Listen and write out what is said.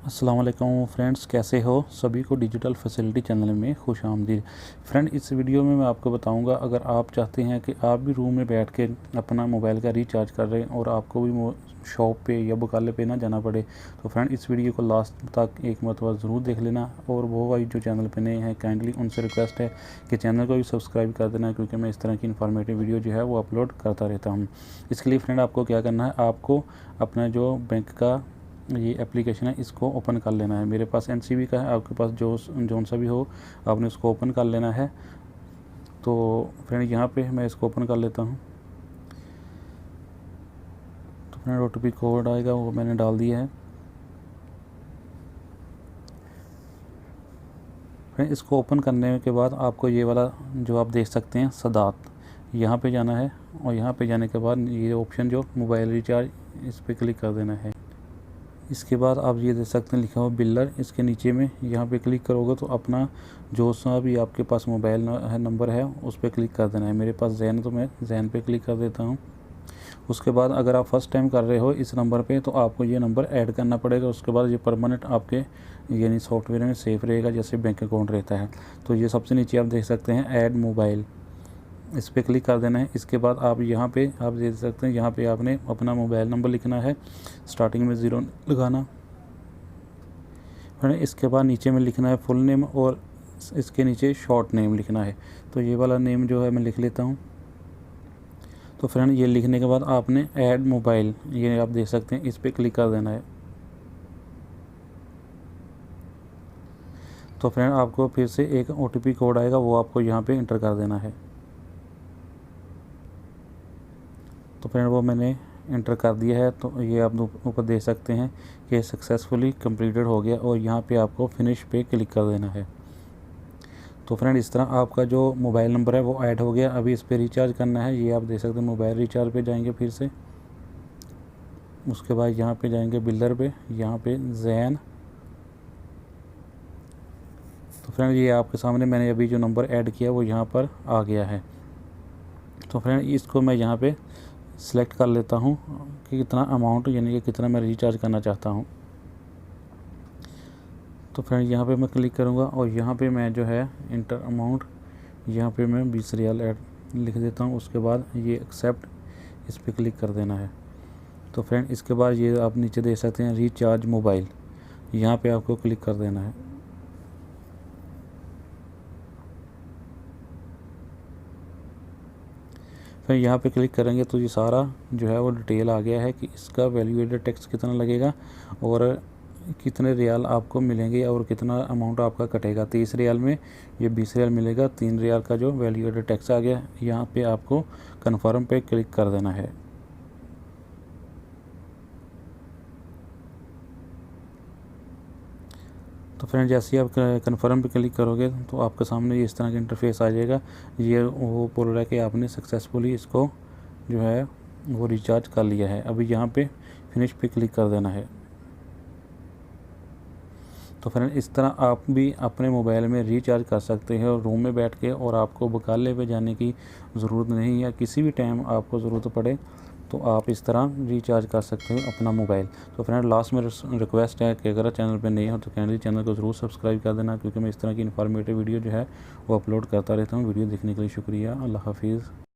अस्सलाम वालेकुम फ्रेंड्स, कैसे हो? सभी को डिजिटल फैसिलिटी चैनल में खुश आमदीद। फ्रेंड, इस वीडियो में मैं आपको बताऊंगा, अगर आप चाहते हैं कि आप भी रूम में बैठ के अपना मोबाइल का रिचार्ज कर रहे हैं और आपको भी शॉप पे या बकाले पे ना जाना पड़े, तो फ्रेंड इस वीडियो को लास्ट तक एक मरतबा ज़रूर देख लेना। और वो भाई जो चैनल पे नए हैं, काइंडली उनसे रिक्वेस्ट है कि चैनल को भी सब्सक्राइब कर देना, क्योंकि मैं इस तरह की इन्फॉर्मेटिव वीडियो जो है वो अपलोड करता रहता हूँ। इसके लिए फ्रेंड आपको क्या करना है, आपको अपना जो बैंक का ये एप्लीकेशन है इसको ओपन कर लेना है। मेरे पास एनसीबी का है, आपके पास जो सा भी हो आपने उसको ओपन कर लेना है। तो फ्रेंड यहाँ पे मैं इसको ओपन कर लेता हूँ। तो फ्रेंड OTP कोड आएगा, वो मैंने डाल दिया है। फ्रेंड इसको ओपन करने के बाद आपको ये वाला जो आप देख सकते हैं सदात, यहाँ पे जाना है। और यहाँ पे जाने के बाद ये ऑप्शन जो मोबाइल रिचार्ज, इस पर क्लिक कर देना है। इसके बाद आप ये देख सकते हैं लिखा हुआ बिल्डर, इसके नीचे में यहाँ पे क्लिक करोगे तो अपना जो सा भी आपके पास मोबाइल नंबर है उस पर क्लिक कर देना है। मेरे पास जैन, तो मैं जैन पे क्लिक कर देता हूँ। उसके बाद अगर आप फर्स्ट टाइम कर रहे हो इस नंबर पे, तो आपको ये नंबर ऐड करना पड़ेगा। उसके बाद ये परमानेंट आपके यानी सॉफ्टवेयर में सेफ रहेगा, जैसे बैंक अकाउंट रहता है। तो ये सबसे नीचे आप देख सकते हैं ऐड मोबाइल, इस पर क्लिक कर देना है। इसके बाद आप यहाँ पे आप देख सकते हैं, यहाँ पे आपने अपना मोबाइल नंबर लिखना है, स्टार्टिंग में 0 लगाना है। इसके बाद नीचे में लिखना है फुल नेम और इसके नीचे शॉर्ट नेम लिखना है। तो ये वाला नेम जो है मैं लिख लेता हूँ। तो फ्रेंड ये लिखने के बाद आपने ऐड मोबाइल, ये आप देख सकते हैं, इस पर क्लिक कर देना है। तो फ्रेंड आपको फिर से एक OTP कोड आएगा, वो आपको यहाँ पे इंटर कर देना है। तो फ्रेंड वो मैंने इंटर कर दिया है। तो ये आप ऊपर देख सकते हैं कि सक्सेसफुली कंप्लीटेड हो गया, और यहाँ पे आपको फिनिश पे क्लिक कर देना है। तो फ्रेंड इस तरह आपका जो मोबाइल नंबर है वो ऐड हो गया। अभी इस पर रिचार्ज करना है, ये आप देख सकते हैं। मोबाइल रिचार्ज पे जाएंगे फिर से, उसके बाद यहाँ पे जाएंगे बिल्डर पे, यहाँ पे जैन। तो फ्रेंड ये आपके सामने मैंने अभी जो नंबर ऐड किया वो यहाँ पर आ गया है। तो फ्रेंड इसको मैं यहाँ पे सिलेक्ट कर लेता हूँ कि कितना अमाउंट, यानी कि कितना मैं रिचार्ज करना चाहता हूँ। तो फ्रेंड यहाँ पे मैं क्लिक करूँगा और यहाँ पे मैं जो है इंटर अमाउंट, यहाँ पे मैं 20 रियाल ऐड लिख देता हूँ। उसके बाद ये एक्सेप्ट, इस पर क्लिक कर देना है। तो फ्रेंड इसके बाद ये आप नीचे देख सकते हैं रिचार्ज मोबाइल, यहाँ पे आपको क्लिक कर देना है। फिर यहाँ पे क्लिक करेंगे तो ये सारा जो है वो डिटेल आ गया है कि इसका वैल्यू एडेड टैक्स कितना लगेगा और कितने रियाल आपको मिलेंगे और कितना अमाउंट आपका कटेगा। 30 रियाल में ये 20 रियाल मिलेगा। 3 रियाल का जो वैल्यू एडेड टैक्स आ गया, यहाँ पे आपको कन्फर्म पे क्लिक कर देना है। तो फ्रेंड जैसे ही आप कन्फर्म पे क्लिक करोगे तो आपके सामने इस तरह का इंटरफेस आ जाएगा। ये वो बोल रहा है कि आपने सक्सेसफुली इसको जो है वो रिचार्ज कर लिया है। अभी यहाँ पे फिनिश पे क्लिक कर देना है। तो फ्रेंड इस तरह आप भी अपने मोबाइल में रिचार्ज कर सकते हैं रूम में बैठ के, और आपको बकाले पे जाने की ज़रूरत नहीं है। किसी भी टाइम आपको ज़रूरत पड़े तो आप इस तरह रिचार्ज कर सकते हो अपना मोबाइल। तो फ्रेंड लास्ट में रिक्वेस्ट है कि अगर चैनल पे नहीं हो तो काइंडली चैनल को ज़रूर सब्सक्राइब कर देना, क्योंकि मैं इस तरह की इन्फॉर्मेटिव वीडियो जो है वो अपलोड करता रहता हूँ। वीडियो देखने के लिए शुक्रिया। अल्लाह हाफिज़।